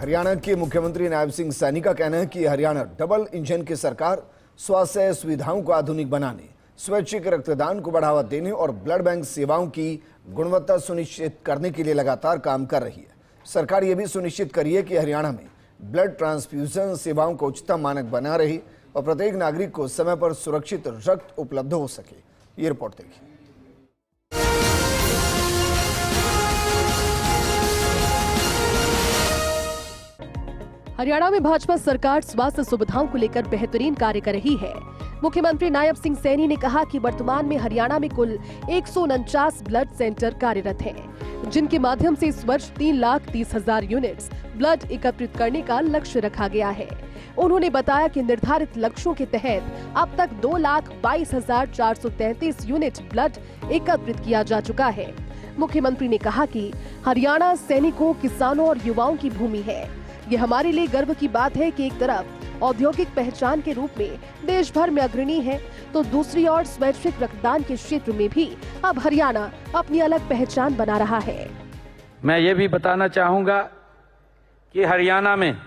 हरियाणा के मुख्यमंत्री नायब सिंह सैनी का कहना है कि हरियाणा डबल इंजन की सरकार स्वास्थ्य सुविधाओं को आधुनिक बनाने, स्वैच्छिक रक्तदान को बढ़ावा देने और ब्लड बैंक सेवाओं की गुणवत्ता सुनिश्चित करने के लिए लगातार काम कर रही है। सरकार ये भी सुनिश्चित करी है कि हरियाणा में ब्लड ट्रांसफ्यूजन सेवाओं को उच्चतम मानक बना रहे और प्रत्येक नागरिक को समय पर सुरक्षित रक्त उपलब्ध हो सके। ये रिपोर्ट देखिए। हरियाणा में भाजपा सरकार स्वास्थ्य सुविधाओं को लेकर बेहतरीन कार्य कर रही है। मुख्यमंत्री नायब सिंह सैनी ने कहा कि वर्तमान में हरियाणा में कुल 149 ब्लड सेंटर कार्यरत हैं, जिनके माध्यम से इस वर्ष 3,30,000 यूनिट्स ब्लड एकत्रित करने का लक्ष्य रखा गया है। उन्होंने बताया कि निर्धारित लक्ष्यों के तहत अब तक 2,22,433 यूनिट ब्लड एकत्रित किया जा चुका है। मुख्यमंत्री ने कहा कि हरियाणा सैनिकों, किसानों और युवाओं की भूमि है। ये हमारे लिए गर्व की बात है कि एक तरफ औद्योगिक पहचान के रूप में देश भर में अग्रणी है, तो दूसरी ओर स्वैच्छिक रक्तदान के क्षेत्र में भी अब हरियाणा अपनी अलग पहचान बना रहा है। मैं ये भी बताना चाहूंगा कि हरियाणा में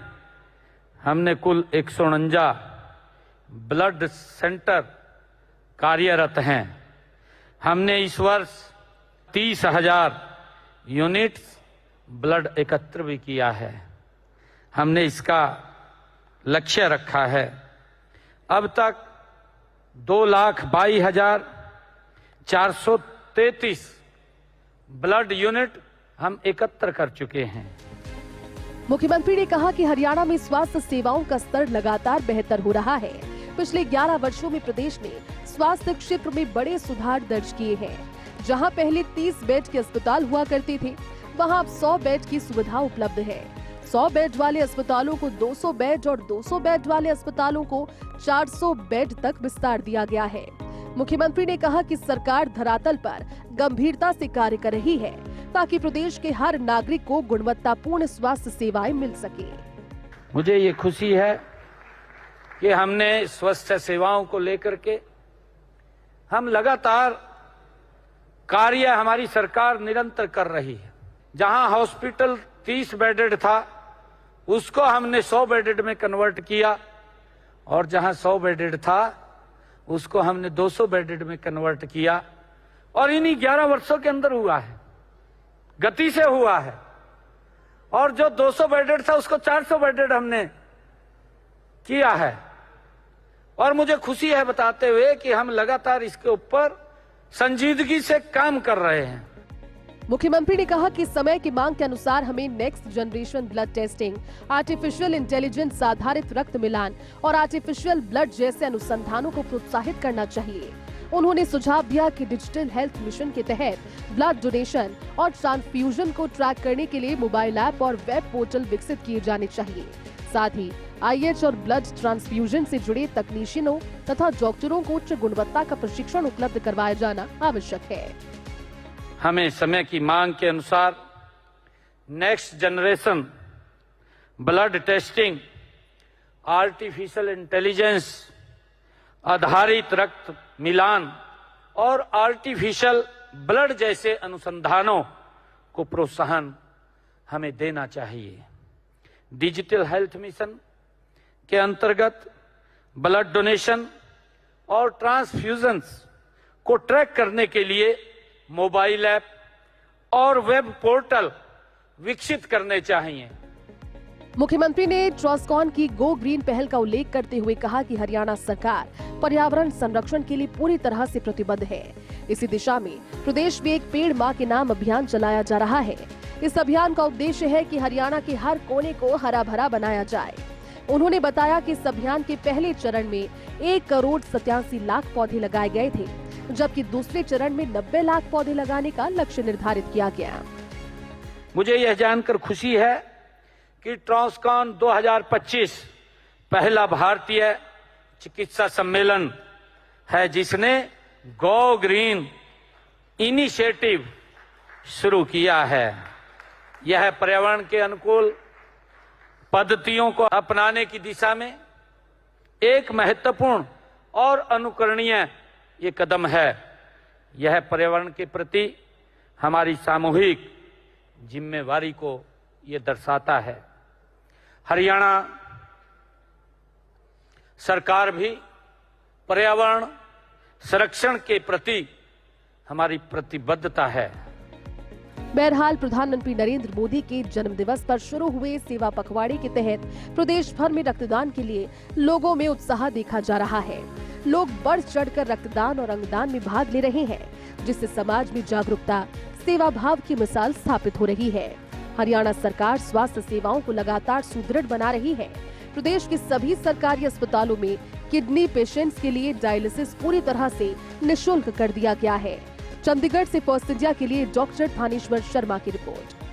हमने कुल 149 ब्लड सेंटर कार्यरत हैं। हमने इस वर्ष 30,000 यूनिट्स ब्लड एकत्र भी किया है। हमने इसका लक्ष्य रखा है। अब तक 2,22,433 ब्लड यूनिट हम एकत्र कर चुके हैं। मुख्यमंत्री ने कहा कि हरियाणा में स्वास्थ्य सेवाओं का स्तर लगातार बेहतर हो रहा है। पिछले 11 वर्षों में प्रदेश ने स्वास्थ्य क्षेत्र में बड़े सुधार दर्ज किए हैं। जहां पहले 30 बेड के अस्पताल हुआ करते थे, वहां अब 100 बेड की सुविधा उपलब्ध है। 100 बेड वाले अस्पतालों को 200 बेड और 200 बेड वाले अस्पतालों को 400 बेड तक विस्तार दिया गया है। मुख्यमंत्री ने कहा कि सरकार धरातल पर गंभीरता से कार्य कर रही है ताकि प्रदेश के हर नागरिक को गुणवत्तापूर्ण स्वास्थ्य सेवाएं मिल सके। मुझे ये खुशी है कि हमने स्वास्थ्य सेवाओं को लेकर के हम लगातार कार्य हमारी सरकार निरंतर कर रही है। जहां हॉस्पिटल 30 बेडेड था, उसको हमने 100 बेडेड में कन्वर्ट किया और जहां 100 बेडेड था उसको हमने 200 बेडेड में कन्वर्ट किया और इन्हीं 11 वर्षों के अंदर हुआ है, गति से हुआ है। और जो 200 बेडेड था उसको 400 बेडेड हमने किया है। और मुझे खुशी है बताते हुए कि हम लगातार इसके ऊपर संजीदगी से काम कर रहे हैं। मुख्यमंत्री ने कहा कि समय की मांग के अनुसार हमें next generation blood testing, artificial intelligence आधारित रक्त मिलान और आर्टिफिशियल ब्लड जैसे अनुसंधानों को प्रोत्साहित करना चाहिए। उन्होंने सुझाव दिया कि डिजिटल हेल्थ मिशन के तहत ब्लड डोनेशन और ट्रांसफ्यूजन को ट्रैक करने के लिए मोबाइल ऐप और वेब पोर्टल विकसित किए जाने चाहिए। साथ ही आईएच और ब्लड ट्रांसफ्यूजन से जुड़े तकनीशियनों तथा डॉक्टरों को उच्च गुणवत्ता का प्रशिक्षण उपलब्ध करवाया जाना आवश्यक है। हमें समय की मांग के अनुसार next generation blood testing, artificial intelligence आधारित रक्त मिलान और आर्टिफिशियल ब्लड जैसे अनुसंधानों को प्रोत्साहन हमें देना चाहिए। डिजिटल हेल्थ मिशन के अंतर्गत ब्लड डोनेशन और ट्रांसफ्यूजन्स को ट्रैक करने के लिए मोबाइल ऐप और वेब पोर्टल विकसित करने चाहिए। मुख्यमंत्री ने ट्रॉस्कॉन की गो ग्रीन पहल का उल्लेख करते हुए कहा कि हरियाणा सरकार पर्यावरण संरक्षण के लिए पूरी तरह से प्रतिबद्ध है। इसी दिशा में प्रदेश में एक पेड़ मां के नाम अभियान चलाया जा रहा है। इस अभियान का उद्देश्य है कि हरियाणा के हर कोने को हरा भरा बनाया जाए। उन्होंने बताया कि इस अभियान के पहले चरण में 1,87,00,000 पौधे लगाए गए थे, जबकि दूसरे चरण में 90 लाख पौधे लगाने का लक्ष्य निर्धारित किया गया। मुझे यह जानकर खुशी है कि ट्रॉस्कॉन 2025 पहला भारतीय चिकित्सा सम्मेलन है जिसने गो ग्रीन इनिशिएटिव शुरू किया है। यह पर्यावरण के अनुकूल पद्धतियों को अपनाने की दिशा में एक महत्वपूर्ण और अनुकरणीय ये कदम है। यह पर्यावरण के प्रति हमारी सामूहिक जिम्मेवारी को ये दर्शाता है। हरियाणा सरकार भी पर्यावरण संरक्षण के प्रति हमारी प्रतिबद्धता है। बहरहाल प्रधानमंत्री नरेंद्र मोदी के जन्मदिवस पर शुरू हुए सेवा पखवाड़े के तहत प्रदेश भर में रक्तदान के लिए लोगों में उत्साह देखा जा रहा है। लोग बढ़ चढ़कर रक्तदान और अंगदान में भाग ले रहे हैं, जिससे समाज में जागरूकता, सेवा भाव की मिसाल स्थापित हो रही है। हरियाणा सरकार स्वास्थ्य सेवाओं को लगातार सुदृढ़ बना रही है। प्रदेश के सभी सरकारी अस्पतालों में किडनी पेशेंट्स के लिए डायलिसिस पूरी तरह से निःशुल्क कर दिया गया है। चंडीगढ़ से फर्स्ट इंडिया के लिए डॉक्टर थानेश्वर शर्मा की रिपोर्ट।